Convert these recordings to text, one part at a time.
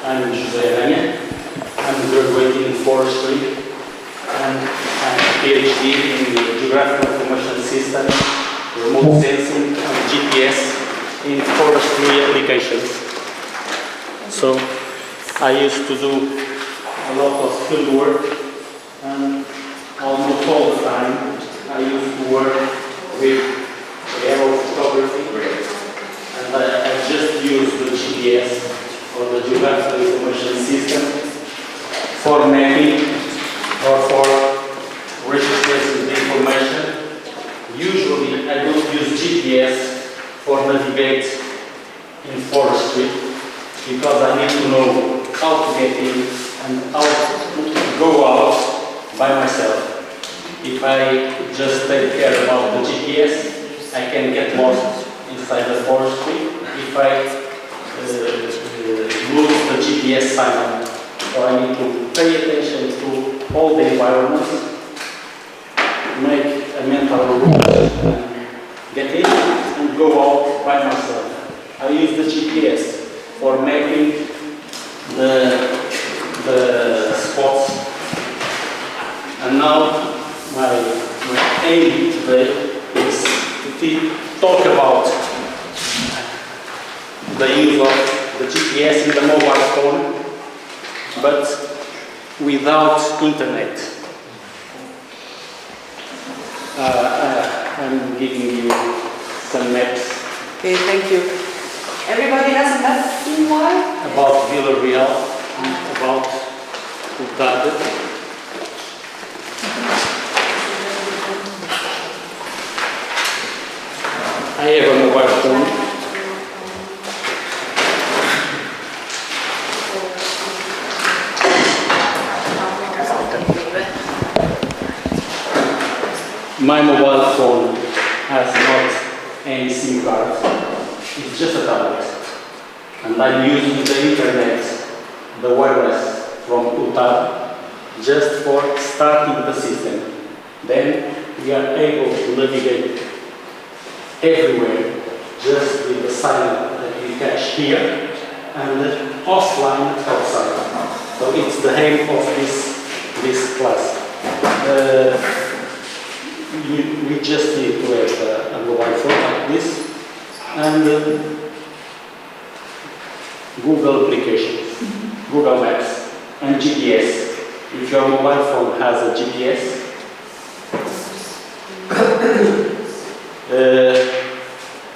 I'm José Aranha. I'm graduating in forestry and I'm a PhD in geographical information systems, remote sensing and GPS in forestry applications. So I used to do a lot of field work, and almost all the time I used to work with aerial photography, and I just use the GPS or the geographical information system for mapping or for registering the information. Usually I don't use GPS for navigate in forestry because I need to know how to get in and how to go out by myself. If I just take care about the GPS, I can get lost inside the forestry if I lose the GPS signal. So I need to pay attention to all the environments, make a mental route, and get in and go out by myself. I use the GPS for mapping the spots. And now my aim today is to talk about the use of the GPS in the mobile phone, but without internet. I'm giving you some maps. Okay, thank you. Everybody has a map in mind? About Villarreal and about Utah. I have a mobile phone. My mobile phone has not any SIM card. It's just a tablet. And I'm using the internet, the wireless from Utah, just for starting the system. Then we are able to navigate everywhere just with the signal that we catch here and offline outside. So it's the aim of this class. We just need to have a mobile phone like this and Google applications, Google Maps and GPS. If your mobile phone has a GPS,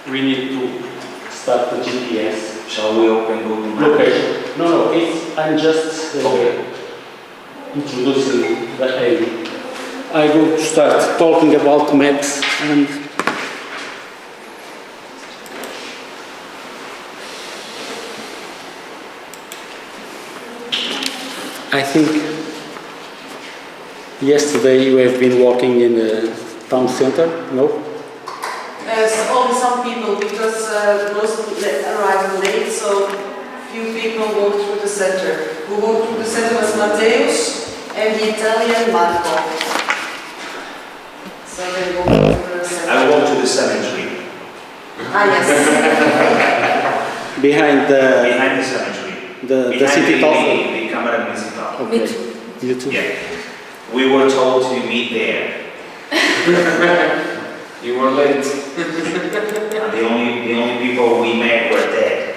we need to start the GPS. Shall we open Google Maps? Location. No, I'm just introducing the aim. I will start talking about maps and I think yesterday you have been walking in the town center, no? Only some people, because most arrived late, so few people walked through the center. Who walked through the center was Matteus and the Italian Marco. So they walked through the center. I walked to the cemetery. Ah, yes. Behind the cemetery. The city hall. The Camera Municipal. Okay. You too? Yeah. We were told to meet there. You were late. And the only people we met were dead.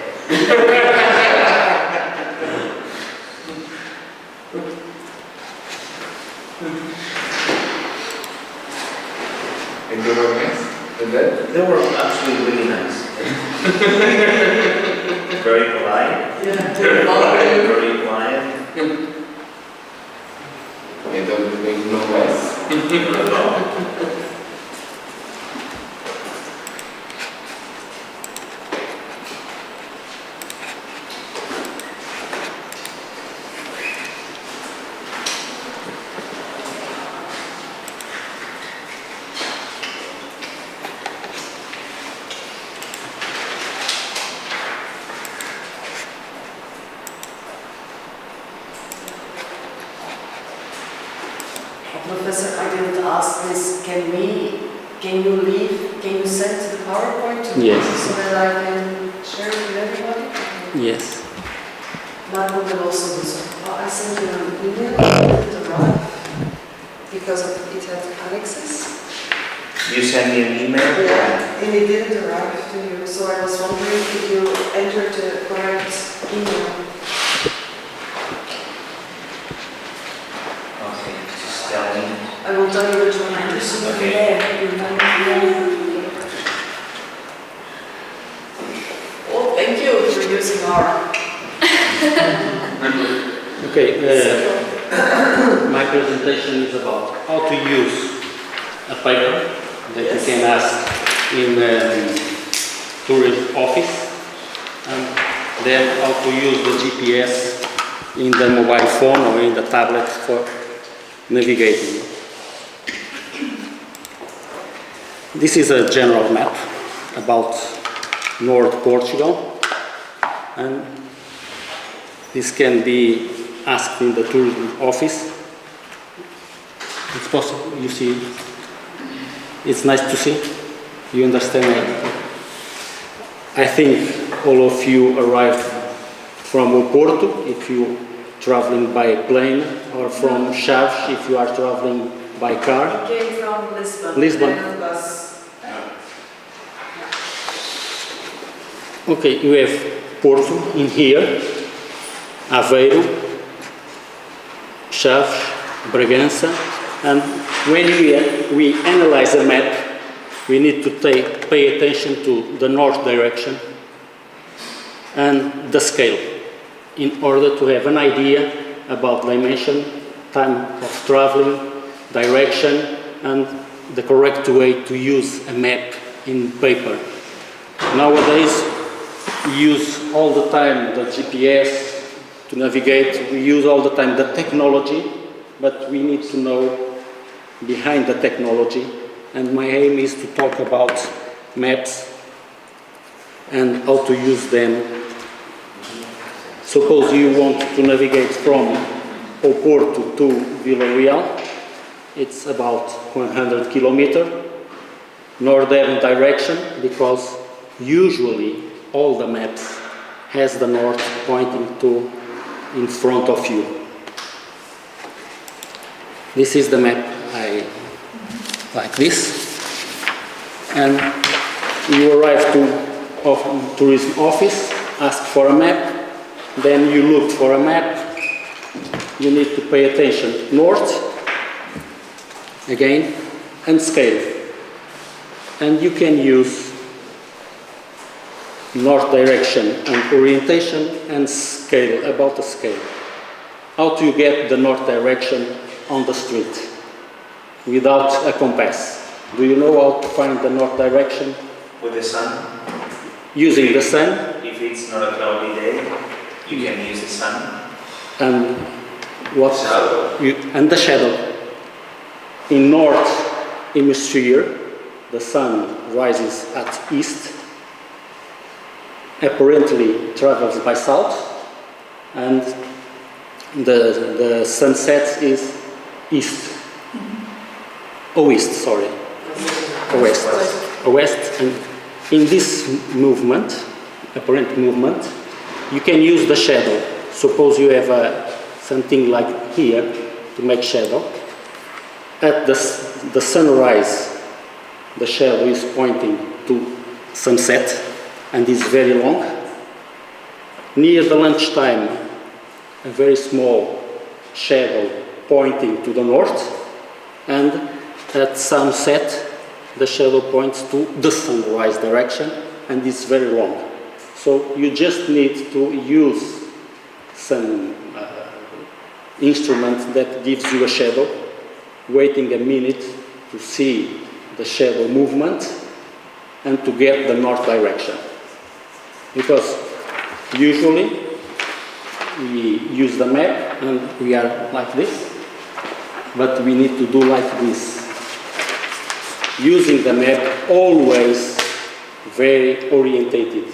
And they were nice? And then? They were actually really nice. Very polite. Yeah. Very quiet. They don't make no mess. Not at all. Professor, I didn't ask this. Can you send the PowerPoint to me Yes. so that I can share it with everybody? Yes. Marco will also do so. Oh, I sent you an email, it didn't arrive because it had annexes. You send me an email? Yeah, and it didn't arrive to you, so I was wondering if you entered the correct email. Okay, just tell me. I will tell you which one I used. Okay. Oh, thank you for using our. Okay, my presentation is about how to use a paper that you can ask in tourist office, and then how to use the GPS in the mobile phone or in the tablet for navigating. This is a general map about North Portugal, and this can be asked in the tourism office. It's possible, you see, it's nice to see, you understand it. I think all of you arrived from Oporto if you traveling by plane, or from Chaves if you are traveling by car. We came from Lisbon. Lisbon. And bus. Okay, you have Porto in here, Aveiro, Chaves, Bragança, and when we analyze a map, we need to pay attention to the north direction and the scale in order to have an idea about dimension, time of traveling, direction, and the correct way to use a map in paper. Nowadays, we use all the time the GPS to navigate, we use all the time the technology, but we need to know behind the technology, and my aim is to talk about maps and how to use them. Suppose you want to navigate from Oporto to Vila Real, it's about 100 kilometers, northern direction, because usually all the maps has the north pointing to in front of you. This is the map like this, and you arrive to tourism office, ask for a map, then you look for a map, you need to pay attention north, again, and scale. And you can use north direction and orientation and scale, about the scale. How do you get the north direction on the street without a compass? Do you know how to find the north direction? With the sun? Using the sun. If it's not a cloudy day, you can use the sun. And what? Shadow. And the shadow. In north hemisphere, the sun rises at east, apparently travels by south, and the sunset is east. Oest, sorry. West. And in this movement, apparent movement, you can use the shadow. Suppose you have something like here to make shadow. At the sunrise, the shadow is pointing to sunset and is very long. Near the lunchtime, a very small shadow pointing to the north, and at sunset, the shadow points to the sunrise direction and is very long. So you just need to use some instrument that gives you a shadow, waiting a minute to see the shadow movement and to get the north direction. Because usually we use the map and we are like this, but we need to do like this. Using the map always very orientated.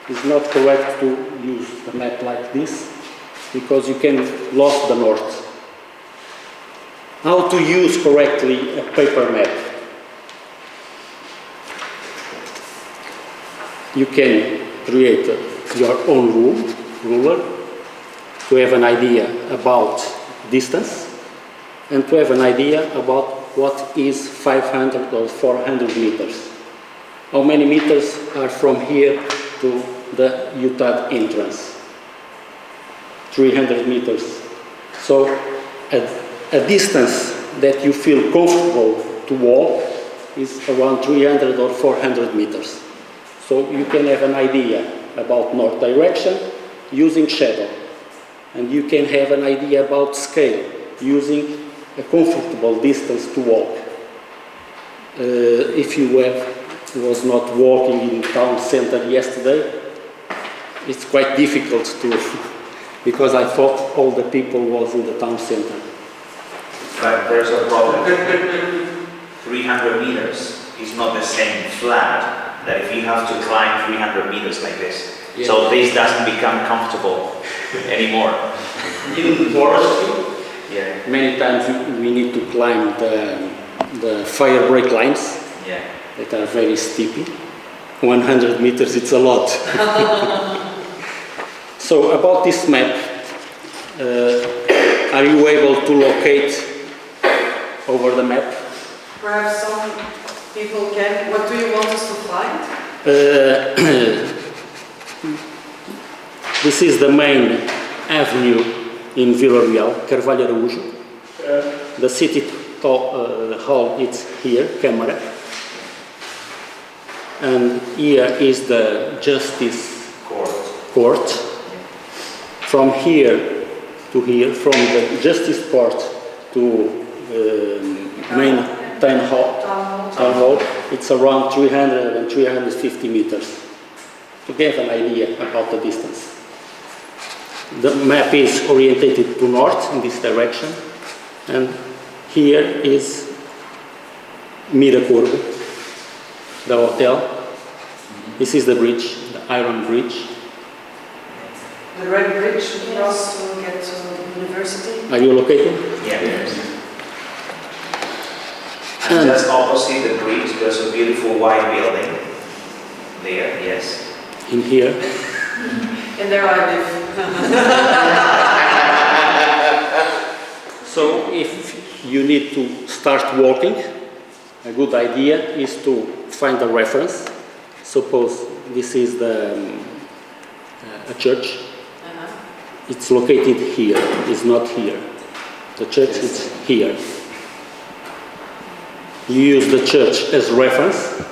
It's not correct to use the map like this because you can lose the north. How to use correctly a paper map? You can create your own ruler to have an idea about distance and to have an idea about what is 500 or 400 meters. How many meters are from here to the UTAD entrance? 300 meters. So a distance that you feel comfortable to walk is around 300 or 400 meters. So you can have an idea about north direction using shadow. And you can have an idea about scale using a comfortable distance to walk. If you was not walking in town center yesterday, it's quite difficult to, because I thought all the people was in the town center. But there's a problem. 300 meters is not the same flat that if you have to climb 300 meters like this. Yeah. So this doesn't become comfortable anymore. In forestry, Yeah. Many times we need to climb the fire break lines Yeah. that are very steepy. 100 meters, it's a lot. So about this map, are you able to locate over the map? Perhaps some people can. What do you want us to find? This is the main avenue in Vila Real, Carvalho Araújo. The city hall is here, Câmara. And here is the Justice Court. From here to here, from the Justice Court to main town hall, it's around 300 and 350 meters. To give an idea about the distance. The map is orientated to north in this direction, and here is Miracurgo, the hotel. This is the bridge, the iron bridge. The red bridge for us to get to the university. Are you located? Yeah. And just opposite the bridge, there's a beautiful white building. There, yes. In here. And there I live. So if you need to start walking, a good idea is to find a reference. Suppose this is a church. It's located here, it's not here. The church is here. You use the church as reference.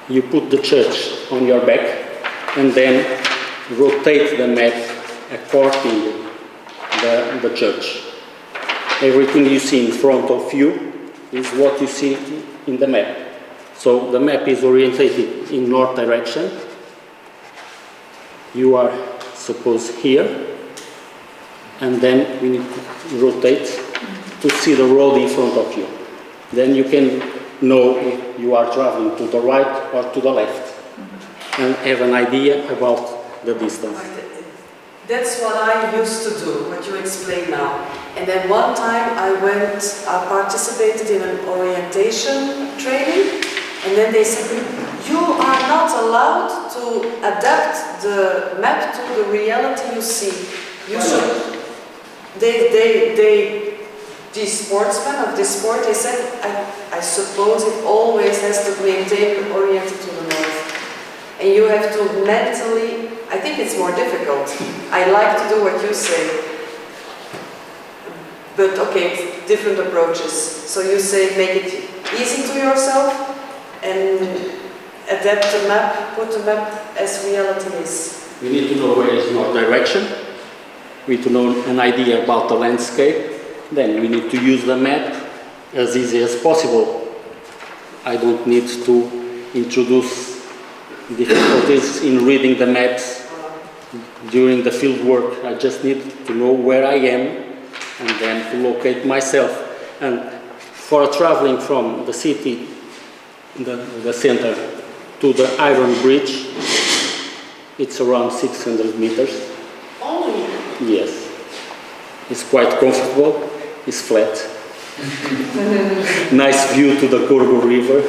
You put the church on your back and then rotate the map according to the church. Everything you see in front of you is what you see in the map. So the map is orientated in north direction. You are, suppose, here, and then we need to rotate to see the road in front of you. Then you can know if you are traveling to the right or to the left and have an idea about the distance. That's what I used to do, what you explain now. And then one time I participated in an orientation training, and then they said, you are not allowed to adapt the map to the reality you see. You should. These sportsmen of this sport, they said, I suppose it always has to maintain oriented to the north. And you have to mentally, I think it's more difficult. I like to do what you say. But okay, different approaches. So you say make it easy to yourself and adapt the map, put the map as reality is. We need to know where is north direction. We need to know an idea about the landscape. Then we need to use the map as easy as possible. I don't need to introduce difficulties in reading the maps during the field work. I just need to know where I am and then to locate myself. And for traveling from the city, the center, to the iron bridge, it's around 600 meters. Only? Yes. It's quite comfortable. It's flat. Nice view to the Corgo River.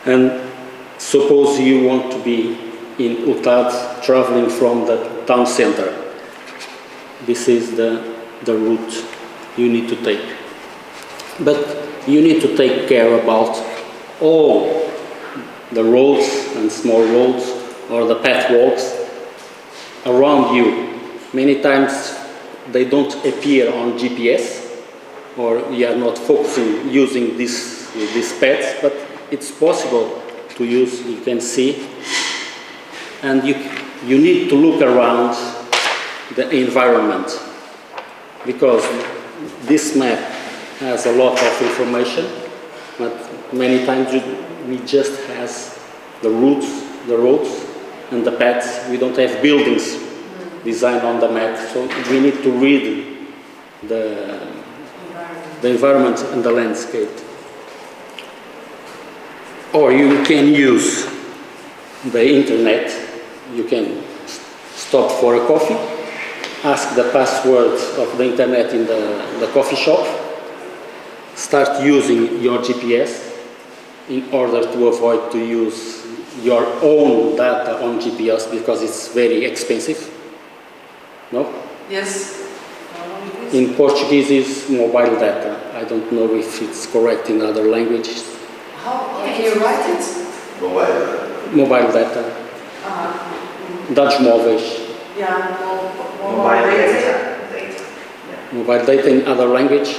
And suppose you want to be in UTAD, traveling from the town center. This is the route you need to take. But you need to take care about all the roads and small roads or the pathwalks around you. Many times they don't appear on GPS, or you are not focusing using these paths, but it's possible to use, you can see. And you need to look around the environment, because this map has a lot of information, but many times we just has the routes, the roads and the paths. We don't have buildings designed on the map, so we need to read the environment and the landscape. Or you can use the internet. You can stop for a coffee, ask the password of the internet in the coffee shop, start using your GPS in order to avoid to use your own data on GPS, because it's very expensive. No? Yes. In Portuguese is mobile data. I don't know if it's correct in other languages. How can you write it? Mobile data. Dados móveis. Yeah, Mobile data. Mobile data in other language.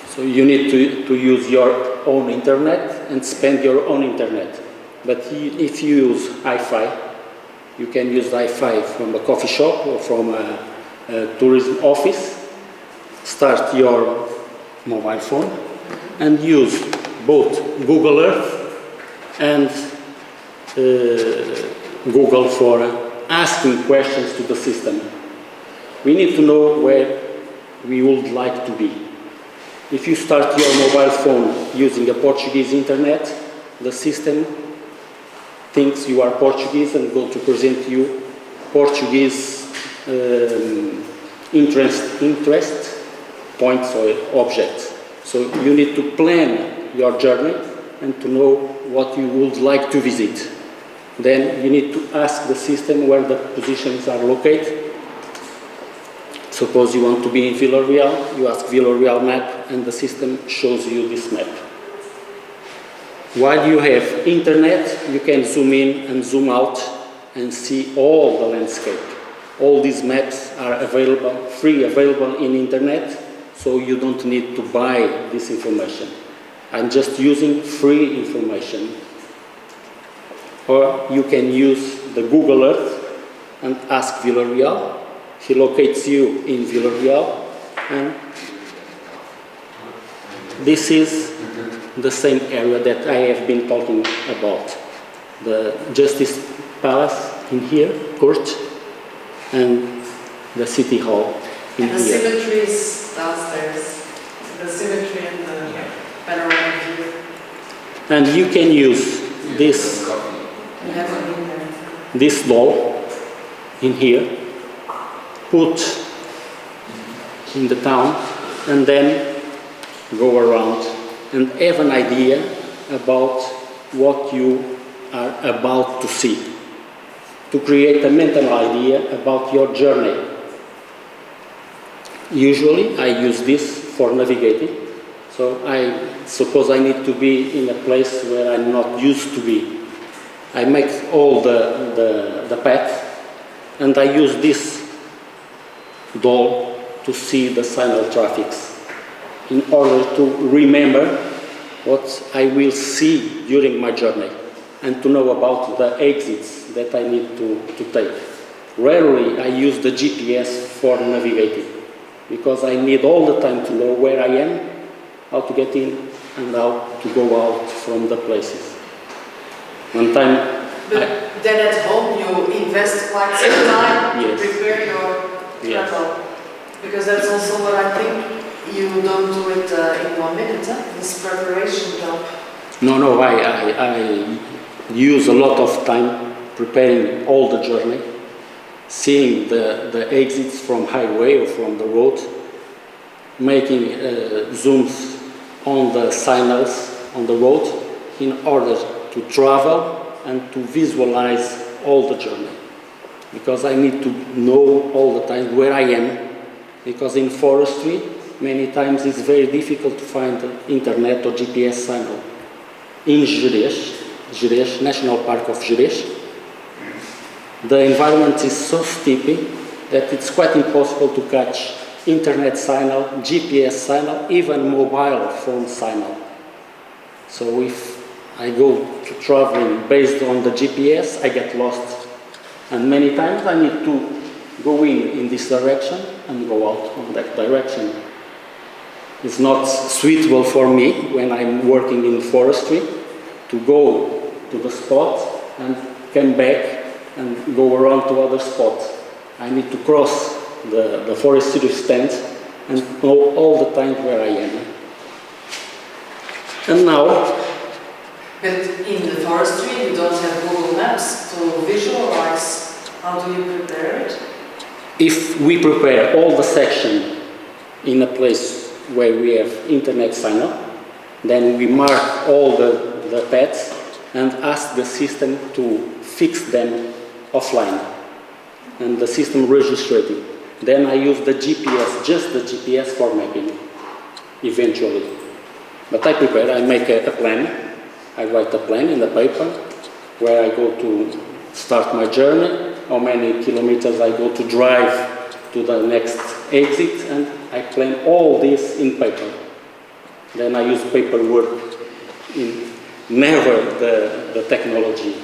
So you need to use your own internet and spend your own internet. But if you use Wi-Fi, you can use Wi-Fi from a coffee shop or from a tourism office. Start your mobile phone and use both Google Earth and Google for asking questions to the system. We need to know where we would like to be. If you start your mobile phone using a Portuguese internet, the system thinks you are Portuguese and go to present you Portuguese interest points or objects. So you need to plan your journey and to know what you would like to visit. Then you need to ask the system where the positions are located. Suppose you want to be in Villarreal, you ask Villarreal map and the system shows you this map. While you have internet, you can zoom in and zoom out and see all the landscape. All these maps are available, available in internet, so you don't need to buy this information. I'm just using free information. Or you can use the Google Earth and ask Villarreal. He locates you in Villarreal, and this is the same area that I have been talking about. The Justice Palace in here, court, and the City Hall in And the here. cemeteries downstairs. The cemetery and the panoramic view. And you can use this You haven't been there. this doll in here, put in the town, and then go around and have an idea about what you are about to see, to create a mental idea about your journey. Usually I use this for navigating, so I suppose I need to be in a place where I'm not used to be. I make all the path, and I use this doll to see the signal traffics in order to remember what I will see during my journey and to know about the exits that I need to take. Rarely I use the GPS for navigating, because I need all the time to know where I am, how to get in and how to go out from the places. One time, But then at home you invest quite some time Yes. to prepare your Yes. travel. Because that's also what I think you don't do it in 1 minute, this preparation job. no, I use a lot of time preparing all the journey, seeing the exits from highway or from the road, making zooms on the signals on the road in order to travel and to visualize all the journey. because I need to know all the time where I am, because in forestry, many times it's very difficult to find internet or GPS signal. In Gerês, National Park of Gerês, the environment is so steep that it's quite impossible to catch internet signal, GPS signal, even mobile phone signal. So if I go to traveling based on the GPS, I get lost. And many times I need to go in this direction and go out on that direction. It's not suitable for me when I'm working in forestry to go to the spot and come back and go around to other spots. I need to cross the forestry stand and know all the time where I am. And now, But in the forestry, you don't have Google Maps to visualize. How do you prepare it? if we prepare all the section in a place where we have internet signal, then we mark all the paths and ask the system to fix them offline. And the system registers it. Then I use the GPS, just the GPS for mapping, eventually. But I prepare, I make a plan. I write a plan in the paper where I go to start my journey, how many kilometers I go to drive to the next exit, and I plan all this in paper. Then I use paperwork, never the technology.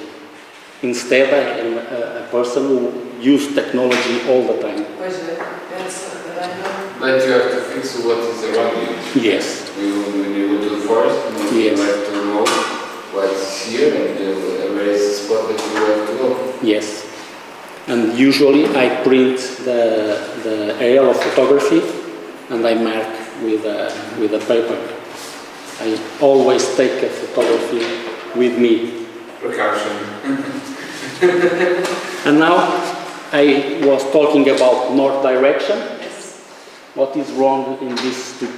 Instead, I am a person who uses technology all the time. But you have to fix what is around you. Yes. When you go to the forest, you Yes. have to know what's here and where is the spot that you have to go. Yes. And usually I print the aerial photography and I mark with a paper. I always take a photography with me. Precaution. And now I was talking about north direction. Yes. What is wrong in these two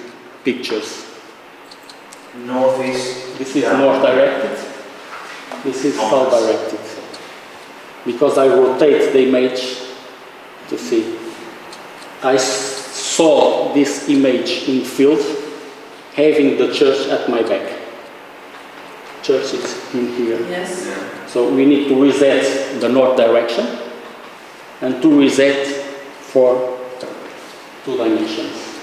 pictures? Northeast. This is north directed. This is south directed. Because I rotate the image to see. I saw this image in field having the church at my back. Church is in here. Yes. Yeah. So we need to reset the north direction and to reset for 2 dimensions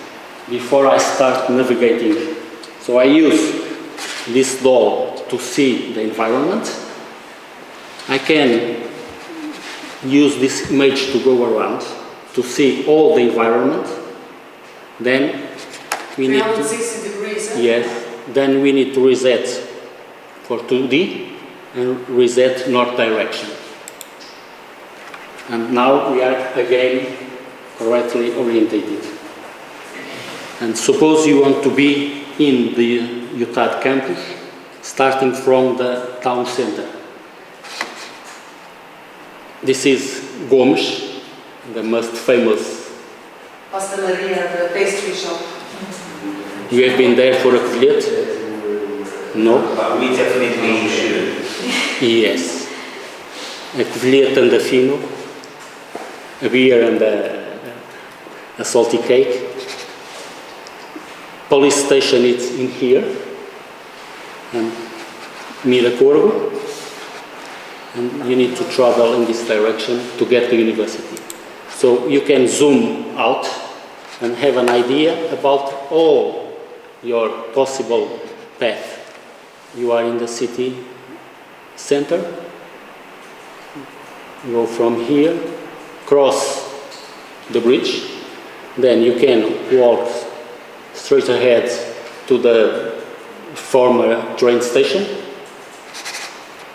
before I start navigating. So I use this doll to see the environment. I can use this image to go around to see all the environment. Then we need to 360 degrees. Eh? yes. Then we need to reset for 2D and reset north direction. And now we are again correctly orientated. And suppose you want to be in the UTAD campus, starting from the town center. This is Gomes, the most famous. Pastelaria, the pastry shop. You have been there for a covilhete? No? But we definitely should. Yes. A covilhete and a fino, a beer and a salty cake. Police station is in here, and Miracorgo, and you need to travel in this direction to get to university. So you can zoom out and have an idea about all your possible path. You are in the city center, go from here, cross the bridge, then you can walk straight ahead to the former train station,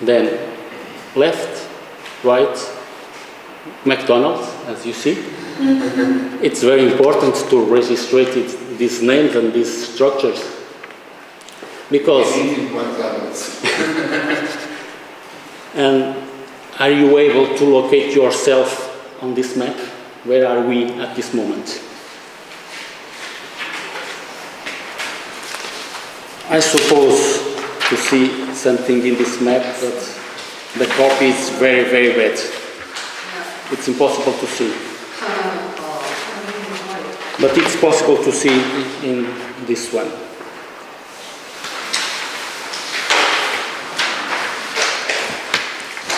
then left, right, McDonald's, as you see. It's very important to register these names and these structures, because and are you able to locate yourself on this map? Where are we at this moment? I suppose to see something in this map, but the copy is very, very bad. It's impossible to see. But it's possible to see in this one.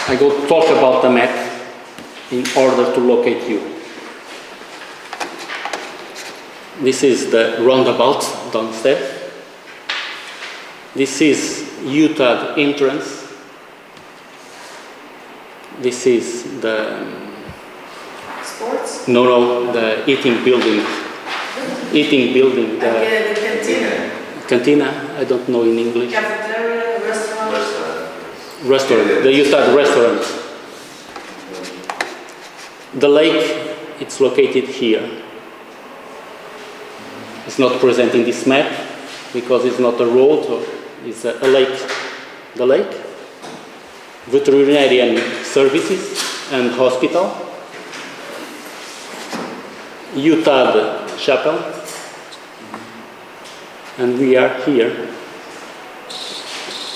I go talk about the map in order to locate you. This is the roundabout downstairs. This is Utah entrance. This is the Sports? no, the eating building. Eating building. The cantina. Cantina. I don't know in English. Cafeteria, restaurant. Restaurant. The Utah restaurant. The lake. It's located here. It's not present in this map because it's not a road. Or it's a lake. The lake. Veterinarian services and hospital. Utah Chapel, and we are here.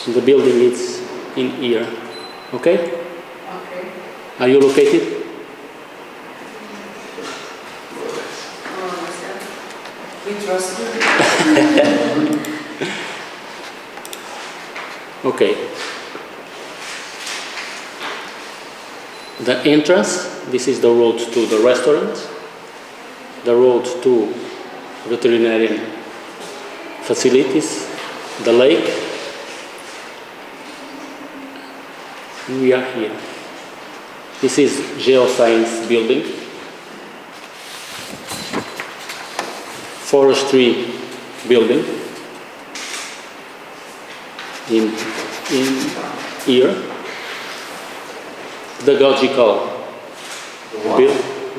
The building is in here. Okay? Okay. Are you located? We trust you. Okay. The entrance, this is the road to the restaurant, the road to veterinarian facilities, the lake. We are here. This is geoscience building, forestry building in here.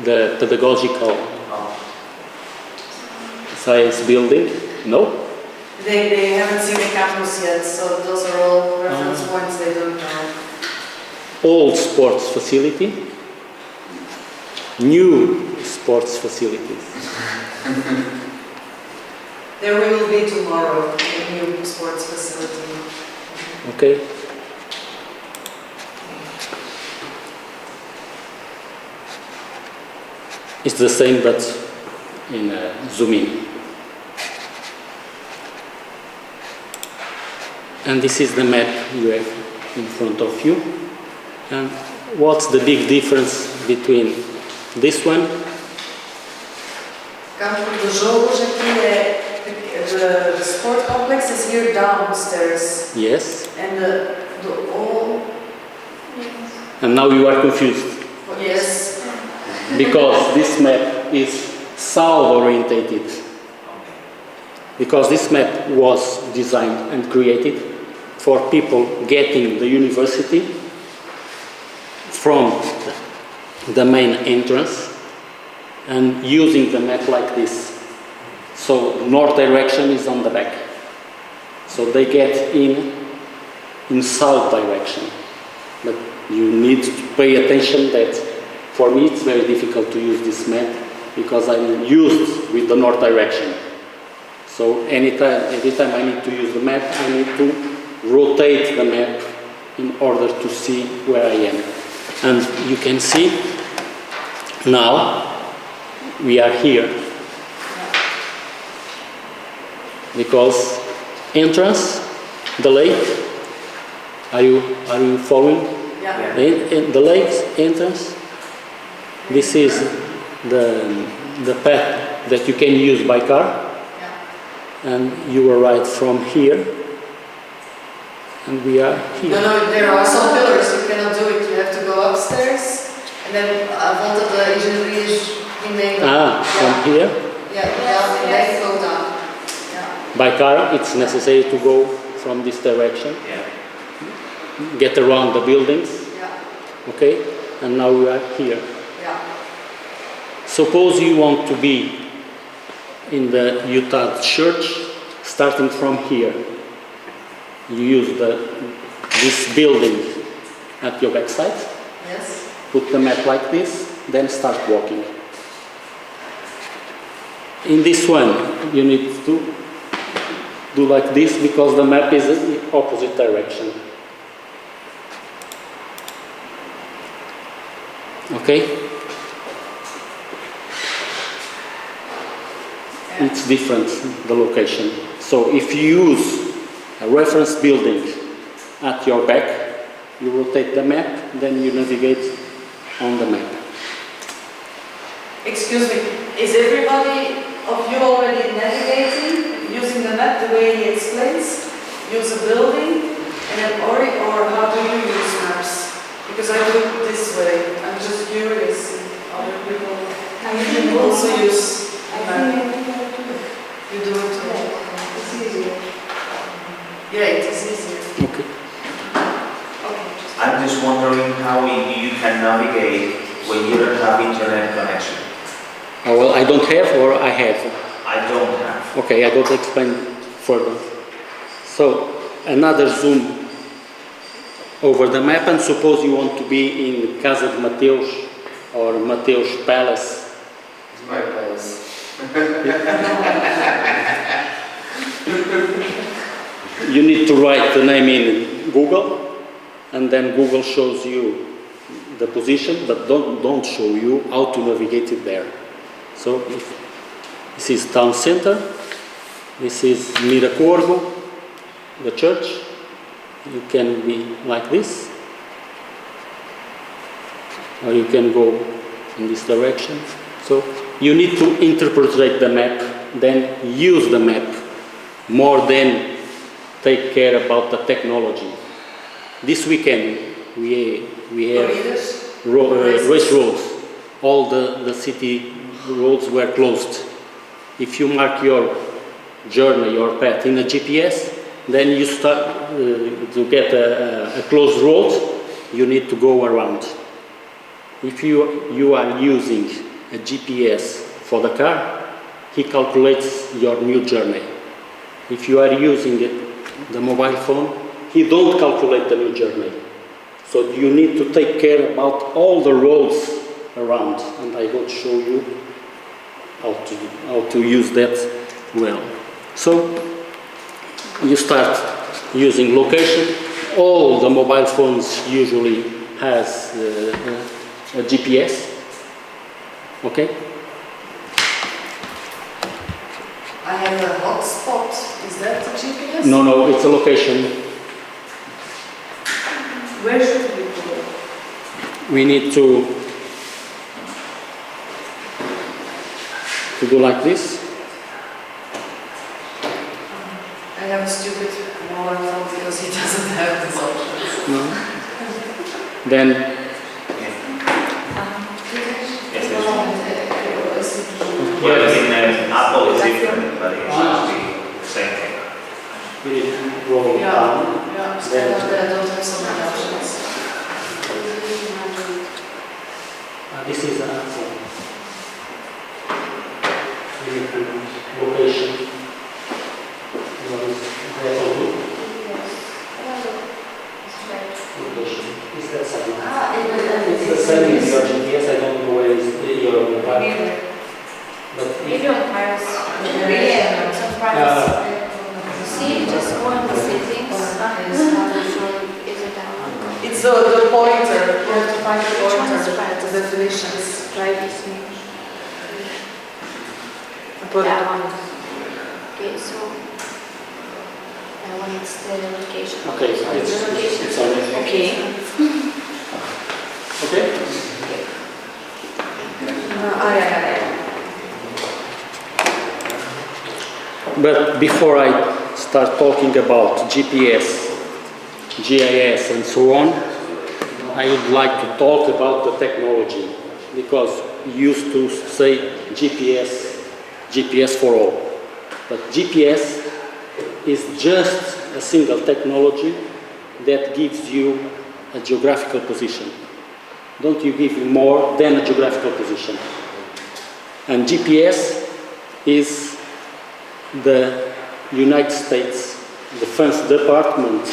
The pedagogical science building. No? They haven't seen the campus yet, so those are all reference points they don't know. Old sports facility. New sports facilities. There we will be tomorrow, a new sports facility. Okay. It's the same, but in zoom in. And this is the map you have in front of you. And what's the big difference between this one? Campo de jogos aqui é the sport complex is here downstairs, Yes. and the all And now you are confused yes. because this map is south orientated. Because this map was designed and created for people getting the university from the main entrance and using the map like this. So north direction is on the back. So they get in south direction. But you need to pay attention that for me it's very difficult to use this map because I'm used with the north direction. So every time I need to use the map, I need to rotate the map in order to see where I am. And you can see now we are here because entrance, the lake. Are you following? Yeah. In the lake's entrance. This is the path that you can use by car. And you arrive from here, and we are here. No, there are some pillars, you cannot do it, you have to go upstairs, and then volta de engenharia From here. Yeah, and then go down. Yeah. By car, it's necessary to go from this direction, get around the buildings, Yeah. okay? And now we are here. Yeah. Suppose you want to be in the Utah church, starting from here. You use this building at your backside, Yes. put the map like this, then start walking. In this one, you need to do like this because the map is in the opposite direction. Okay? It's different, the location. So if you use a reference building at your back, you rotate the map, then you navigate on the map. Excuse me, is everybody of you already navigating, using the map the way he explains? Use a building, and then or how do you use maps? Because I do it this way. I'm just curious if other people can also use a map. You do it too. It's easier. Yeah, it is easier. Okay. Okay. I'm just wondering how you can navigate when you don't have internet connection. Oh, well, I don't have or I have? I don't have. Okay, I got to explain further. So, another zoom over the map, and suppose you want to be in Casa de Mateus or Mateus Palace. It's my palace. You need to write the name in Google, and then Google shows you the position, but don't show you how to navigate it there. So this is town center, this is Miracorvo, the church. You can be like this, or you can go in this direction. So you need to interpret the map, then use the map more than take care about the technology. This weekend we have race roads. All the city roads were closed. If you mark your journey, your path in a GPS, then you start to get a closed road, you need to go around. If you are using a GPS for the car, he calculates your new journey. If you are using the mobile phone, he don't calculate the new journey. So you need to take care about all the roads around, and I will show you how to use that well. So you start using location. All the mobile phones usually has a GPS. Okay. I have a hotspot. Is that the GPS? No, it's a location. Where should we go? We need to do like this. I have a stupid mobile phone because he doesn't have this option. No. Then Yes, there's one. Well, in Apple it's different, but it should be the same thing. we need to roll down. Yeah, so I don't have so many options. This is the location. Location. Is that something? It's the same as your GPS. I don't know where is your mobile. But Maybe on Paris. Yeah, it's on Paris. See, just go in the settings. Is it down? It's the pointer. You have to find the Which one is pointer. right? The definitions. Drive is me. Put it That on. one. Okay, so that one is the location. okay, So it's the location. it's on it. Okay. Okay. Yeah. But before I start talking about GPS, GIS and so on, I would like to talk about the technology, because you used to say GPS for all. But GPS is just a single technology that gives you a geographical position. Don't you give more than a geographical position. And GPS is the United States Defense Department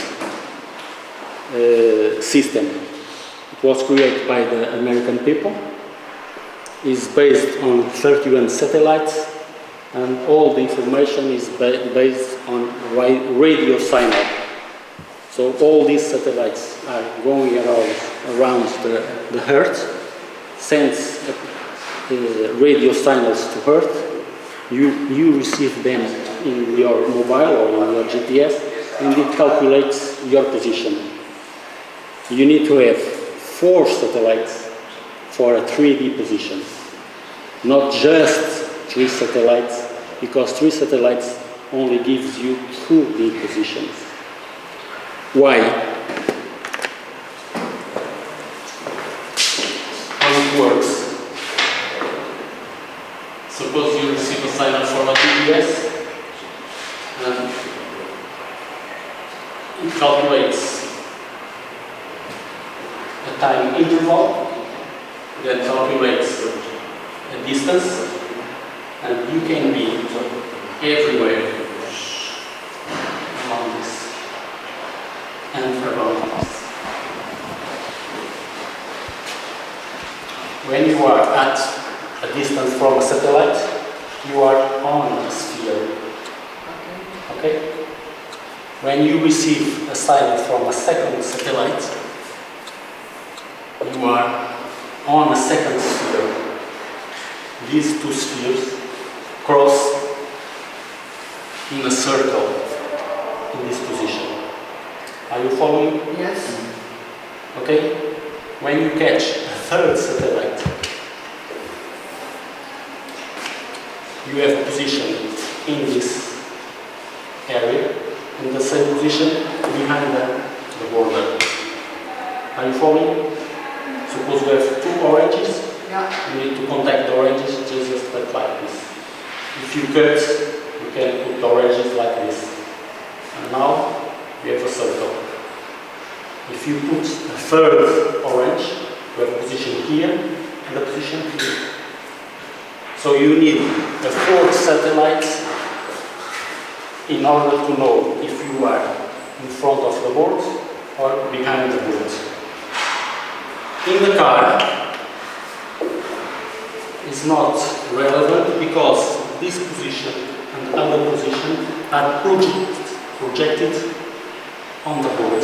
system. It was created by the American people. It's based on 31 satellites, and all the information is based on radio signal. So all these satellites are going around the Earth, sends radio signals to Earth. You receive them in your mobile or in your GPS, and it calculates your position. You need to have 4 satellites for a 3D position, not just 3 satellites, because 3 satellites only gives you 2D positions. Why? How it works? Suppose you receive a signal from a GPS, and it calculates a time interval, then calculates a distance, and you can be everywhere around this and around this. When you are at a distance from a satellite, you are on a sphere. Okay? When you receive a signal from a second satellite, you are on a second sphere. These 2 spheres cross in a circle in this position. Are you following? Yes. Okay? When you catch a third satellite, you have a position in this area, in the same position behind the border. Are you following? Suppose you have 2 oranges. Yeah. You need to contact the oranges just like this. If you cut, you can put the oranges like this. And now you have a circle. If you put a third orange, you have a position here and a position here. So you need a 4th satellite in order to know if you are in front of the board or behind the board. In the car, it's not relevant because this position and other position are projected on the board.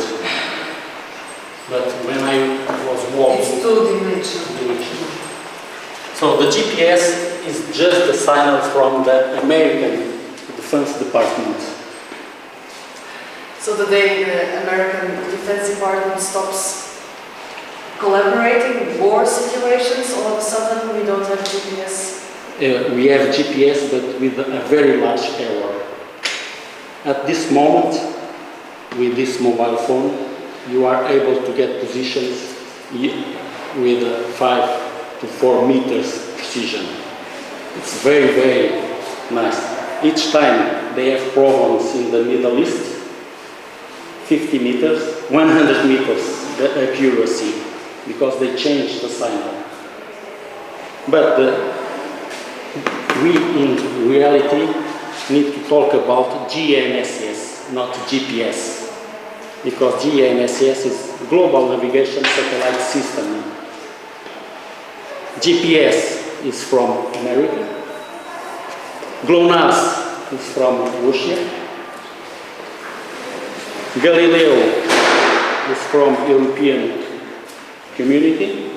But when I was walking, It's 2-dimensional. So the GPS is just a signal from the American Defense Department. So the day the American Defense Department stops collaborating with war situations, all of a sudden we don't have GPS. We have GPS, but with a very large error. At this moment, with this mobile phone, you are able to get positions with 5 to 4 meters precision. It's very, very nice. Each time they have problems in the Middle East, 50 meters, 100 meters the accuracy, because they changed the signal. But we in reality need to talk about GNSS, not GPS, because GNSS is Global Navigation Satellite System. GPS is from America, GLONASS is from Russia, Galileo is from European Community,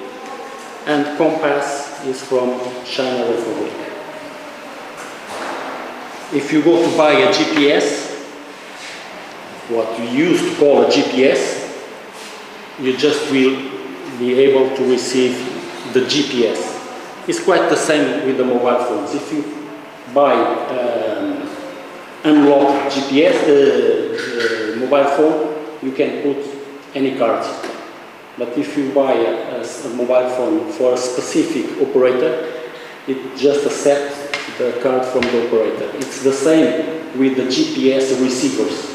and Compass is from China Republic. If you go to buy a GPS, what we used to call a GPS, you just will be able to receive the GPS. It's quite the same with the mobile phones. If you buy unlocked GPS mobile phone, you can put any card. But if you buy a mobile phone for a specific operator, it just accepts the card from the operator. It's the same with the GPS receivers.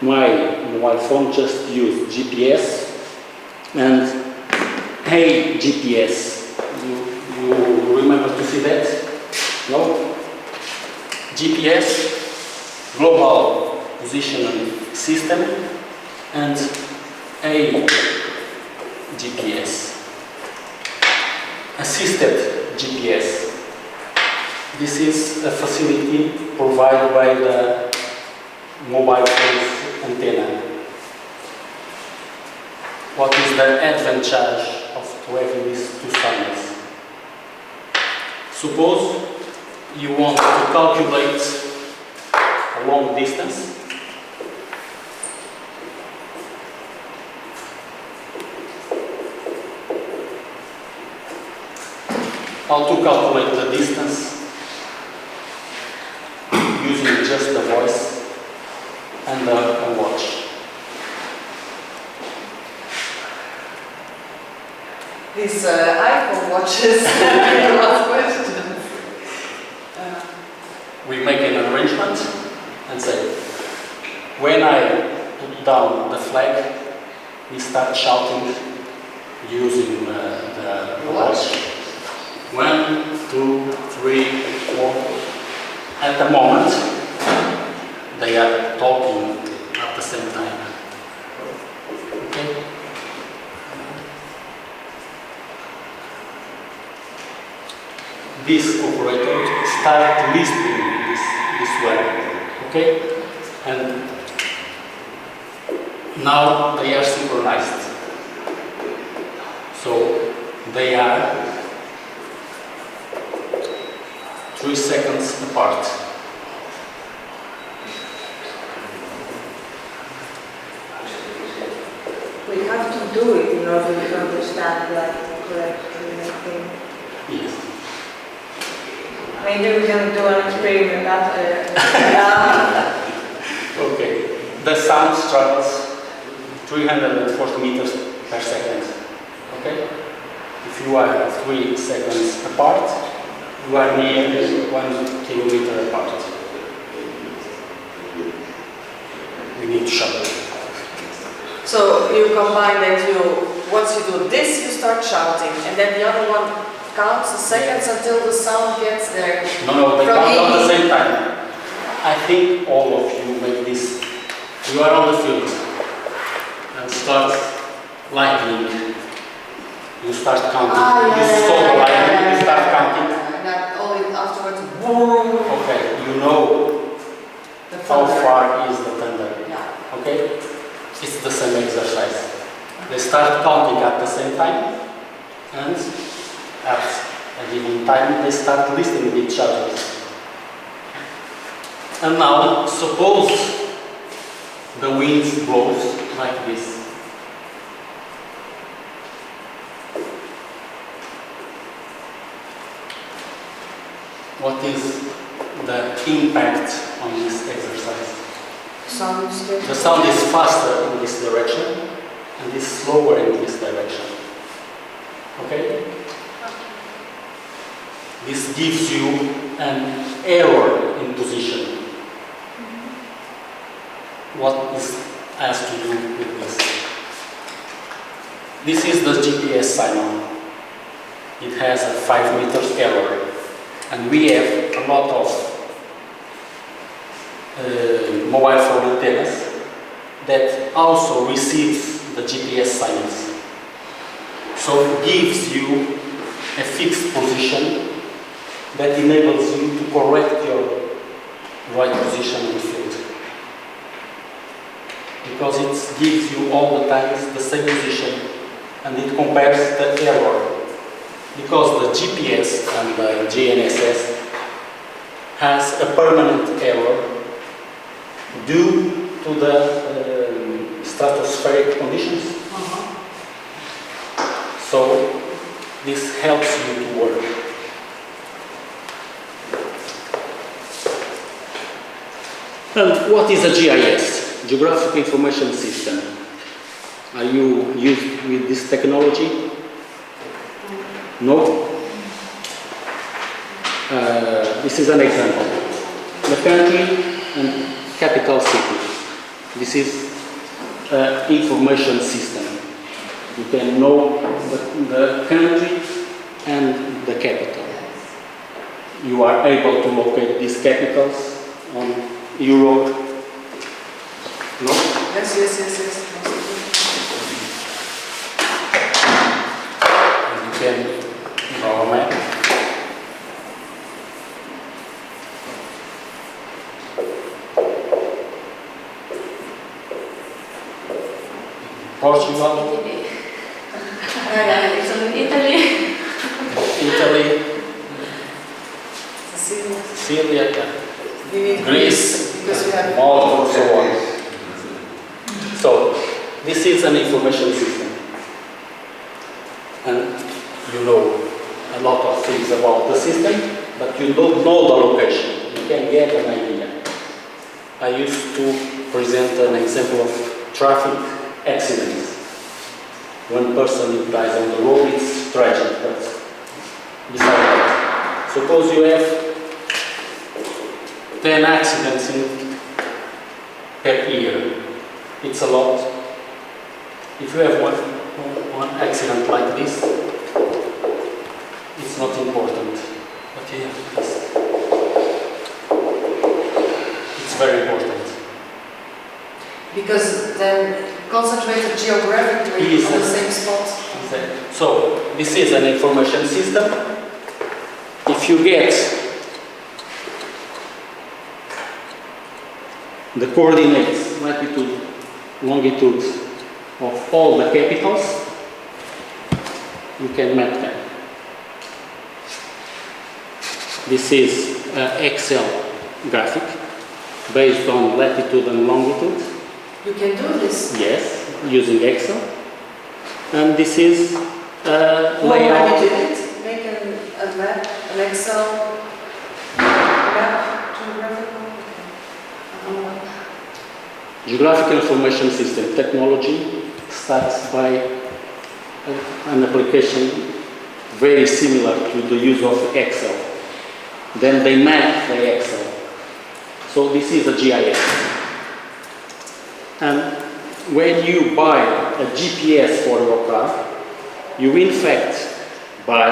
My mobile phone just used GPS and hey GPS. You remember to see that? No? GPS, Global Positioning System, and a GPS, assisted GPS. This is a facility provided by the mobile phone's antenna. What is the advantage of to having these two signals. Suppose you want to calculate a long distance. How to calculate the distance using just the voice and a watch. These iPhone watches have a lot of questions. We make an arrangement and say, when I put down the flag, we start shouting using the watch. 1, 2, 3, 4. At the moment, they are talking at the same time. Okay? This operator start listening this way. Okay? And now they are synchronized. So they are 3 seconds apart. We have to do it in order to understand like correctly, I think. Yes. Maybe we can do an experiment after. Okay. The sound travels 340 meters per second. Okay? If you are 3 seconds apart, you are near 1 kilometer apart. We need to shout. So you combine that once you do this, you start shouting, and then the other one counts the seconds until the sound gets there. No, they From count at the me. same time. I think all of you make this. You are on the field and start lightning. You start counting. You saw the lightning, you start counting. And then only afterwards, Okay, you know the how thunder. far is the thunder. Yeah. Okay? It's the same exercise. They start counting at the same time, and at a given time they start listening to each other. And now, suppose the wind blows like this. What is the impact on this exercise? Sounds good. The sound is faster in this direction and is slower in this direction. Okay? This gives you an error in position. What is has to do with this? This is the GPS signal. It has a 5 meters error. And we have a lot of mobile phone antennas that also receives the GPS signals. So it gives you a fixed position that enables you to correct your right position in the field. Because it gives you all the times the same position and it compares the error. Because the GPS and the GNSS has a permanent error due to the stratospheric conditions. So this helps you to work. And what is a GIS? Geographic Information System. Are you used with this technology? No? This is an example. The country and capital city. This is an information system. You can know the country and the capital. You are able to locate these capitals on Europe. No? Yes. And you can draw a map. Portugal. in Italy. Italy, Syria. Syria, yeah. We need Greece, because we have Malta, and so on. So, this is an information system. And you know a lot of things about the system, but you don't know the location. You can get an idea. I used to present an example of traffic accidents. One person dies on the road, it's tragic, but beside that, suppose you have 10 accidents per year. It's a lot. If you have one accident like this, it's not important. But yeah, it's very important. because then concentrated geographically Yes. on the same spot. So, this is an information system. If you get the coordinates, latitude, longitude of all the capitals, you can map them. This is an Excel graphic based on latitude and longitude. You can do this. Yes, using Excel. And this is a Who layout. already did it? Make a map, an Excel map, geographical. Geographic information system technology starts by an application very similar to the use of Excel. Then they map the Excel. So this is a GIS. And when you buy a GPS for your car, you in fact buy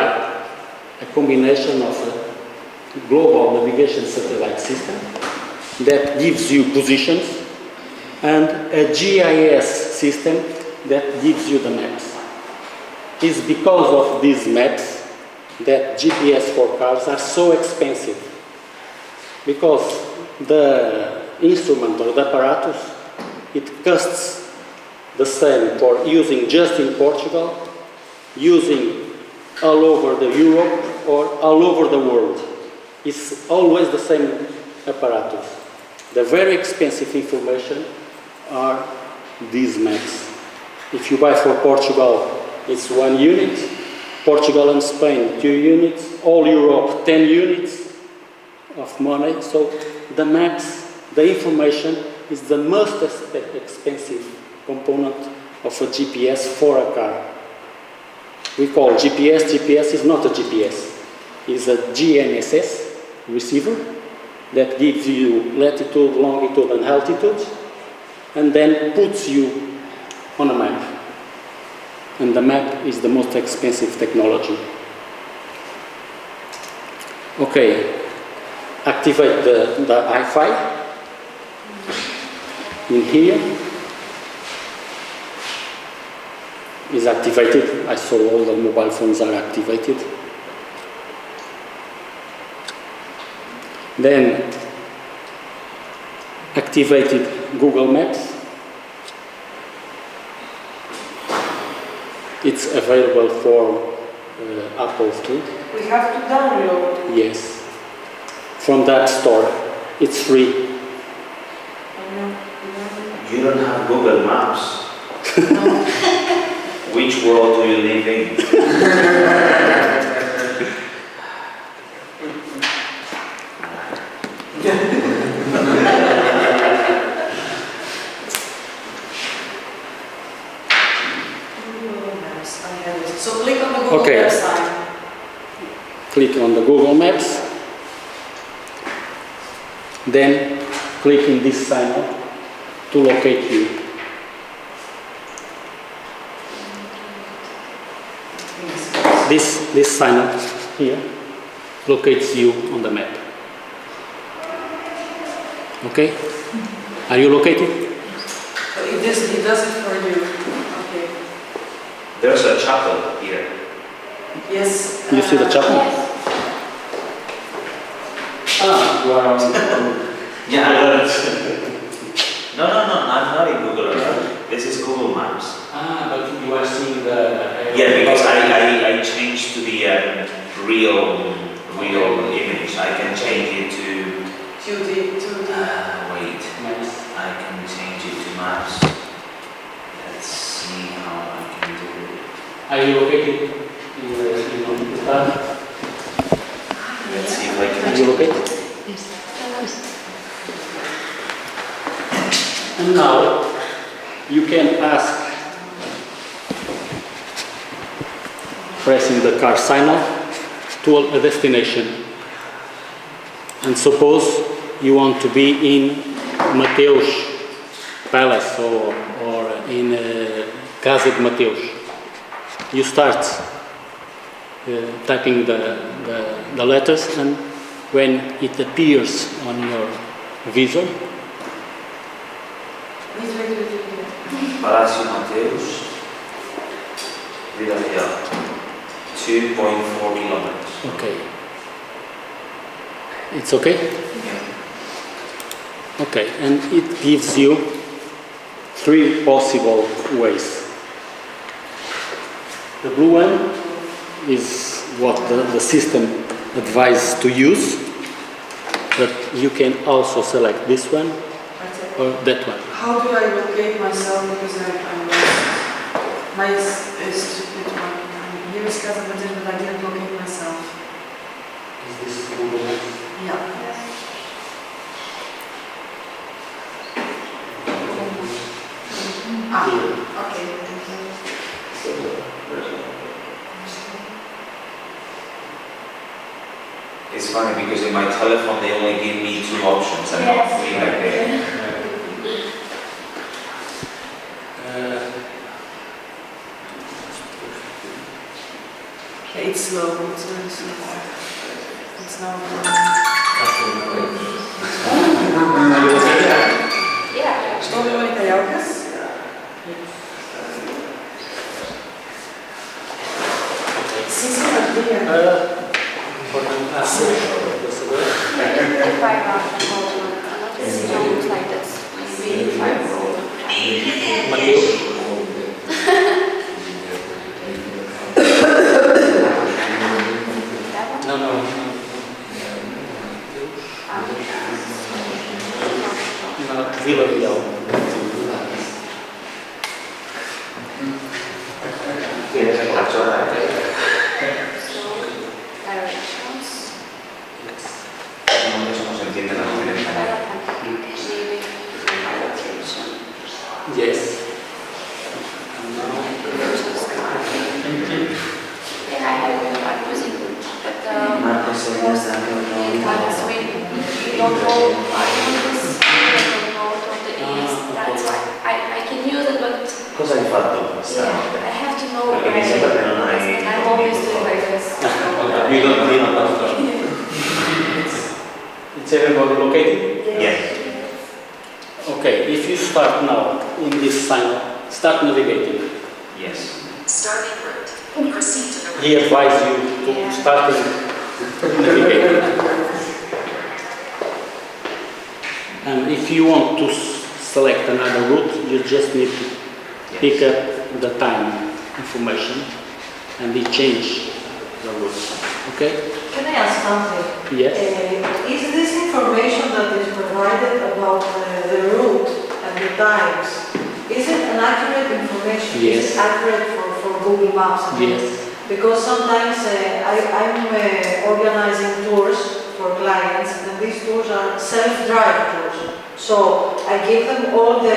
a combination of a global navigation satellite system that gives you positions and a GIS system that gives you the maps. It's because of these maps that GPS for cars are so expensive, because the instrument or the apparatus, it costs the same for using just in Portugal, using all over the Europe or all over the world. It's always the same apparatus. The very expensive information are these maps. If you buy for Portugal, it's 1 unit. Portugal and Spain, 2 units. All Europe, 10 units of money. So the maps, the information is the most expensive component of a GPS for a car. We call GPS. GPS is not a GPS. It's a GNSS receiver that gives you latitude, longitude, and altitude, and then puts you on a map. And the map is the most expensive technology. Okay, activate the Wi-Fi in here. Is activated. I saw all the mobile phones are activated. Then activated Google Maps. It's available for Apple too. We have to download. Yes. From that store. It's free. You don't have Google Maps. No. Which world do you live in? So click on the Google Okay. Maps sign. Click on the Google Maps. Then click in this sign to locate you. This sign up here locates you on the map. Okay? Are you located? So it does it for you. Okay. There's a chapel here. Yes. You see the chapel? Yes. Ah, you are on. Yeah. No, I'm not in Google Earth. This is Google Maps. But you are seeing the... Yeah, because I changed to the real image. I can change it to... wait. Wait, Nice. I can change it to maps. Let's see how I can do it. Are you located in the start? Let's see if I can. Are you located? And now you can ask, pressing the car signal, to a destination. And suppose you want to be in Mateus Palace or in Casa de Mateus. You start typing the letters, and when it appears on your visor, Palacio Mateus, Vila Real, 2.4 kilometers. okay. It's okay? Yeah. Okay, and it gives you 3 possible ways. The blue one is what the system advises to use, but you can also select this one or that one. How do I locate myself because I'm lost? My stupid one. Here is Casa Mateus, but I didn't locate myself. Is this Google Maps? Yeah. Okay. It's funny because in my telephone they only give me 2 options and not 3 like they. It's slow. It's very slow. It's now. Yeah. Что вы говорите, Ялкас? Since you're not there. If I run another system like this, maybe if I roll. No. Vila Real. Tienes la zona. So, directions. No, eso no se entiende la diferencia. Maybe my location. Yes. Yeah, I'm using it, but most of the times we don't know this, we don't know what the east. That's why I can use it, but Cosa hai fatto? yeah, I have to know Perché mi sembra che non hai... I'm always doing like this. You don't need a It's everybody located? Yes. Okay, if you start now in this sign, start navigating. Yes. Starting route. Proceed to the He advises you to Yeah. start navigating. And if you want to select another route, you just need to pick up the time information and we change the route. Okay? Can I ask something? Yes? Is this information that is provided about the route and the times, is it an accurate information? Yes. Is it accurate for Google Maps? Yes. Because sometimes I'm organizing tours for clients, and these tours are self-drive tours. So I give them all the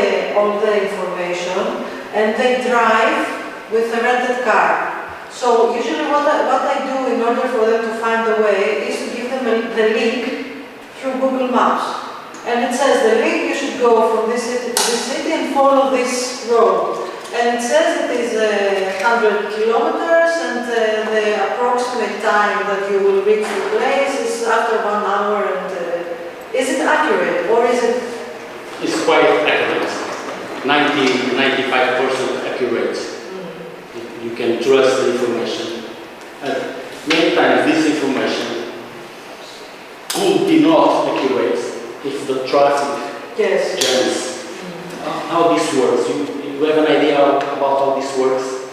information, and they drive with a rented car. So usually what I do in order for them to find the way is to give them the link through Google Maps. And it says the link, you should go from this city to this city and follow this road. And it says it is 100 kilometers, and the approximate time that you will reach the place is after 1 hour. And is it accurate, or is it? It's quite accurate. 95% accurate. You can trust the information. Many times this information could be not accurate if the traffic Yes. jams. How this works, you you have an idea about how this works?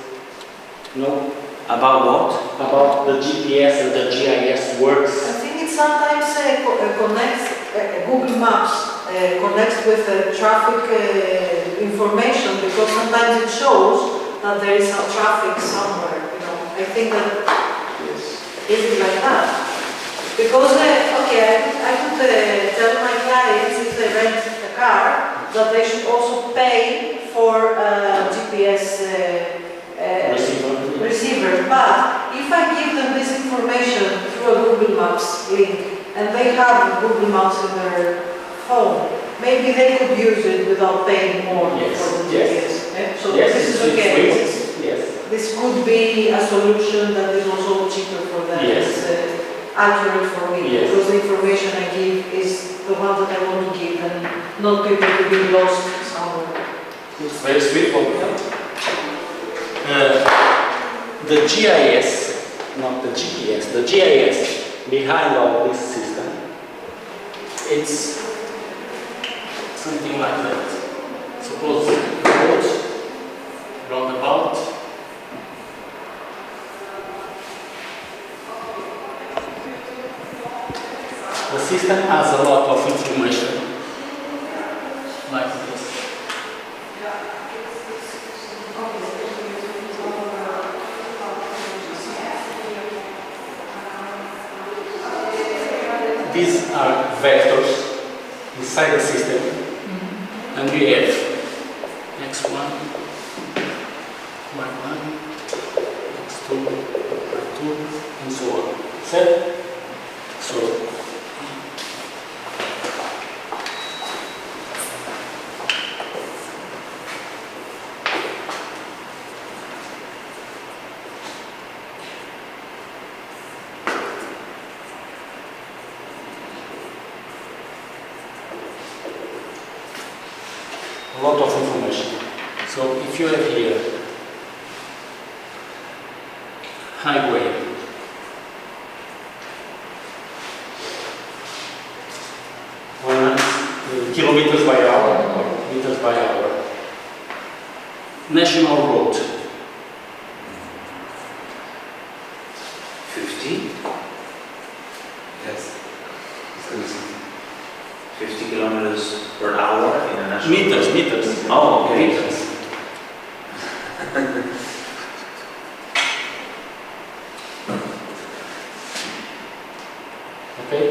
No? About what? About the GPS and the GIS works? I think it sometimes connects, Google Maps connects with traffic information, because sometimes it shows that there is some traffic somewhere, you know. I think that is it like that? Because, okay, I could tell my clients if they rent a car that they should also pay for GPS receiver. But if I give them this information through a Google Maps link and they have Google Maps in their phone, maybe they could use it without paying more for the GPS. So this is okay. This could be a solution that is also cheaper for them. It's accurate for me, because the information I give is the one that I want to give, and not people to be lost somewhere. It's very straightforward. The GIS, not the GPS, the GIS behind all this system, it's something like that. Suppose road, roundabout, the system has a lot of information like this. These are vectors inside the system, and we have x1, y1, x2, y2, and so on. Set? So, a lot of information. So if you have here highway, kilometers by hour or meters by hour, national road, 50? Yes. 50 kilometers per hour in a national meters. Oh, okay. Meters. Okay,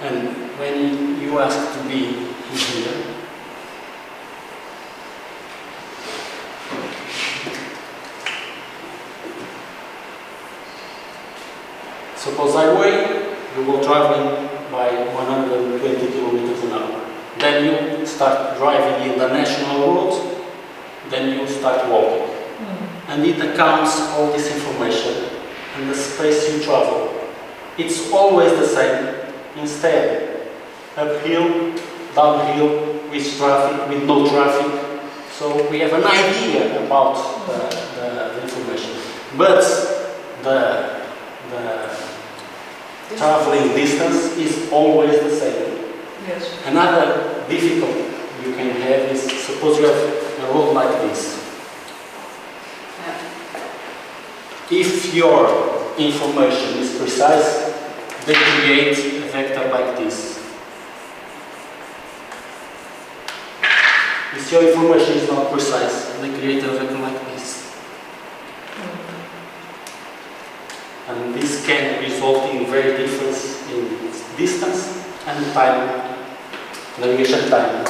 and when you ask to be here, suppose highway, you will traveling by 120 kilometers an hour. Then you start driving in the national road, then you start walking. And it accounts all this information and the space you travel. It's always the same. Instead, uphill, downhill, with traffic, with no traffic. So we have an idea about the information. But the traveling distance is always the same. Yes. Another difficulty you can have is, suppose you have a road like this. If your information is precise, they create a vector like this. If your information is not precise, they create a vector like this. And this can result in very difference in distance and time, navigation time.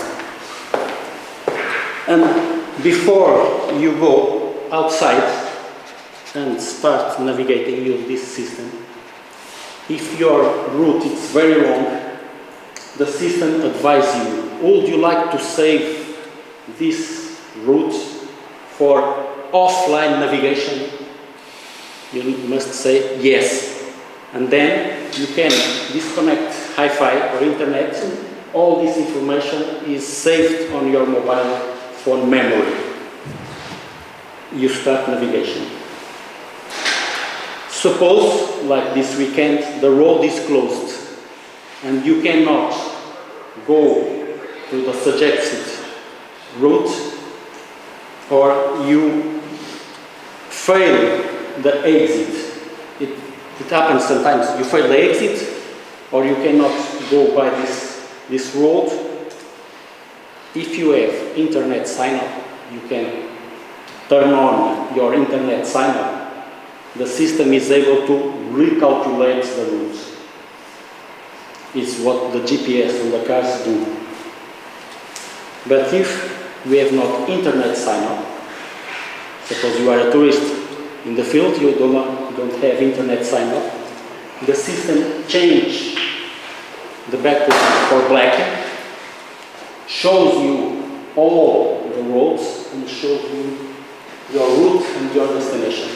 And before you go outside and start navigating with this system, if your route is very long, the system advises you, would you like to save this route for offline navigation? You must say yes. And then you can disconnect Hi-Fi or internet. All this information is saved on your mobile phone memory. You start navigation. Suppose, like this weekend, the road is closed and you cannot go to the suggested route. or you fail the exit. It happens sometimes. You fail the exit, or you cannot go by this road. If you have internet sign-up, you can turn on your internet sign-up. The system is able to recalculate the routes. It's what the GPS on the cars do. But if we have not internet sign-up, suppose you are a tourist in the field, you don't have internet sign-up, the system changes the background for black, shows you all the roads and shows you your route and your destination.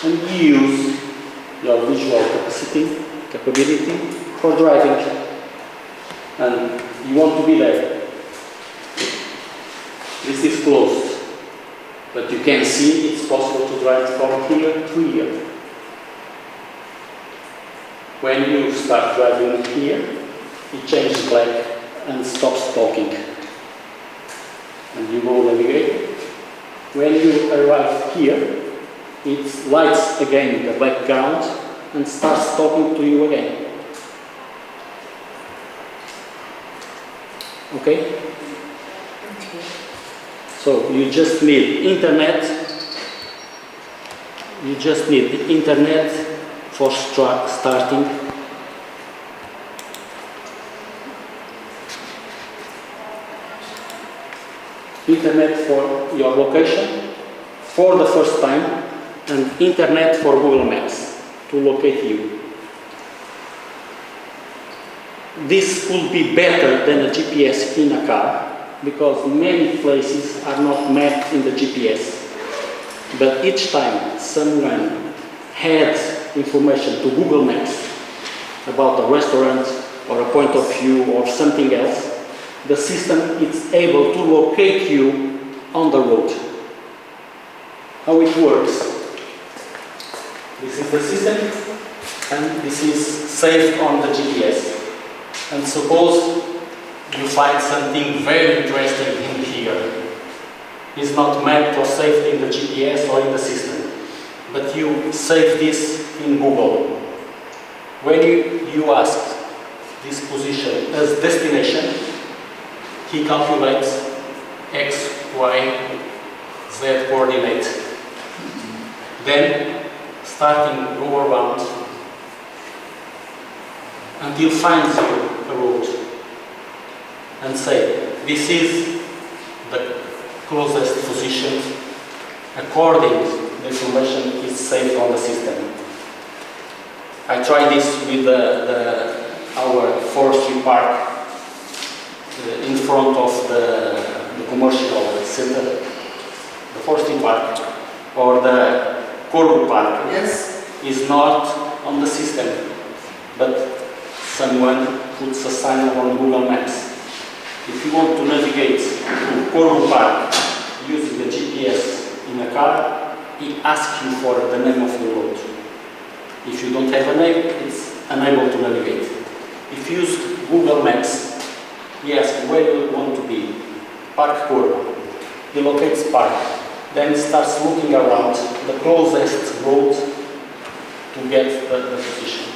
And you use your visual capability for driving. And you want to be there. This is closed, but you can see it's possible to drive from here to here. When you start driving here, it changes black and stops talking. And you go navigate. When you arrive here, it lights again the background and starts talking to you again. Okay? So you just need internet. You just need the internet for starting. Internet for your location for the first time, and internet for Google Maps to locate you. This could be better than a GPS in a car, because many places are not mapped in the GPS. But each time someone adds information to Google Maps about a restaurant or a point of view or something else, the system is able to locate you on the road. How it works? This is the system, and this is saved on the GPS. And suppose you find something very interesting in here. It's not mapped or saved in the GPS or in the system, but you save this in Google. When you ask this position as destination, he calculates X, Y, Z coordinate. Then, starting go around until finds you a road and say, this is the closest position according to the information is saved on the system. I tried this with our forestry park in front of the commercial center, the forestry park, or the Corvo Park. Yes. Is not on the system, but someone puts a sign on Google Maps. If you want to navigate to Corvo Park using the GPS in a car, it asks you for the name of the road. If you don't have a name, it's unable to navigate. If you use Google Maps, he asks where you want to be. Park Corvo. He locates park. Then he starts looking around the closest road to get the position.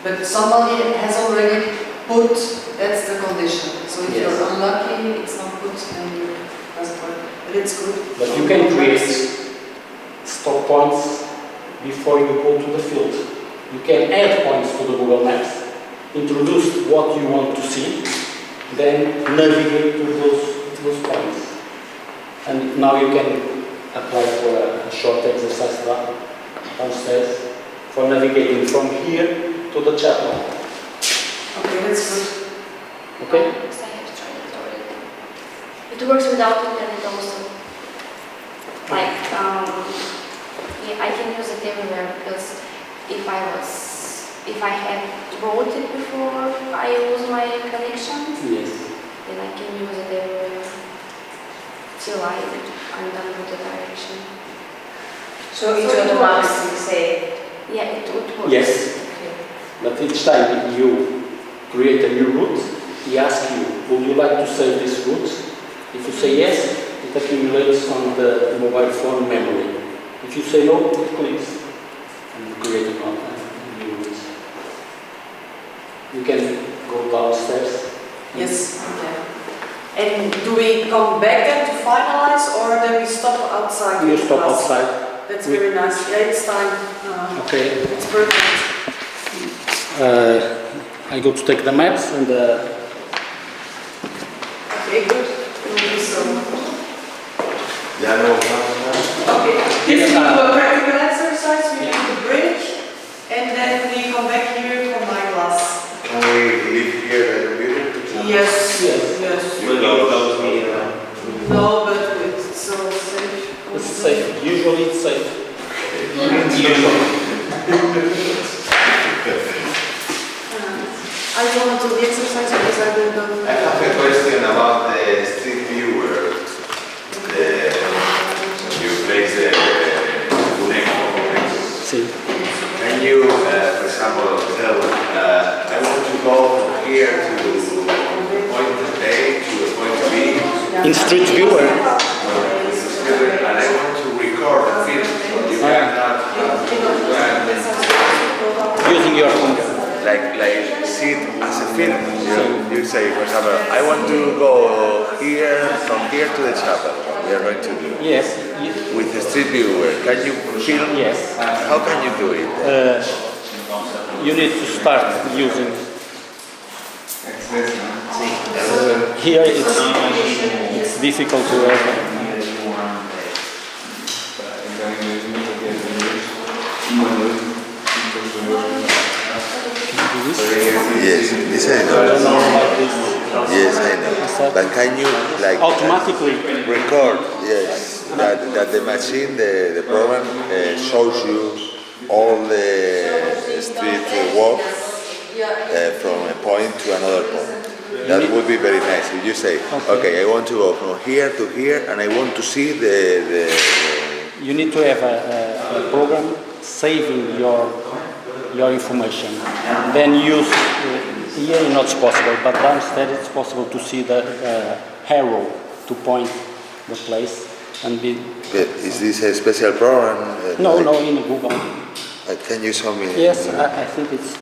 But somebody has already put, that's the condition. So if Yes. you're unlucky, it's not put and it doesn't work. But it's good. But you can create stop points before you go to the field. You can add points to the Google Maps, introduce what you want to see, then navigate to those points. And now you can apply for a short exercise downstairs for navigating from here to the chapel. Okay, that's good. Okay? Yes, I have tried it already. It works without internet also. Like, yeah, I can use it everywhere, because if I had wrote it before I use my connection, Yes. then I can use it everywhere till I'm done with the direction. So it's So it automatically say, Yeah, it would work. Yes. But each time you create a new route, he asks you, would you like to save this route? If you say yes, it accumulates on the mobile phone memory. If you say no, it clicks and you create a new route. You can go downstairs. Yes, okay. And do we come back then to finalize, or then we stop outside? You with stop class? outside. That's very nice. Yeah, it's time. Okay. It's perfect. I go to take the maps and Okay, good. Thank you so much. Ya no. Okay, this is a practical exercise. We need a break, and then we come back here for my class. Can we leave here the computer? Yes, Yes. yes. Will you close me? No, but it's so safe. it's safe. Usually it's safe. I don't want to do the exercise because I don't know. I have a question about the street viewer. You place the See. Can you, for example, tell, I want to go from here to point A to point B, In Street Viewer, and I want to record the film. You cannot using your finger. like see it as a film. You say, for example, I want to go here, from here to the chapel. We are going to do Yes. with the street viewer. Can you film? Yes. How can you do it? You need to start using. Here it's difficult to have. Yes, this I I don't know. know about this. Yes, I know. But can you like Automatically. record? Yes, that the machine, the program shows you all the street walk from a point to another point. That would be very nice. If you say, okay, I want to go from here to here, and I want to see the You need to have a program saving your information. Then use here not possible, but downstairs it's possible to see the arrow to point the place and be. Is this a special program? No, in Google. Can you show me? Yes, I think it's.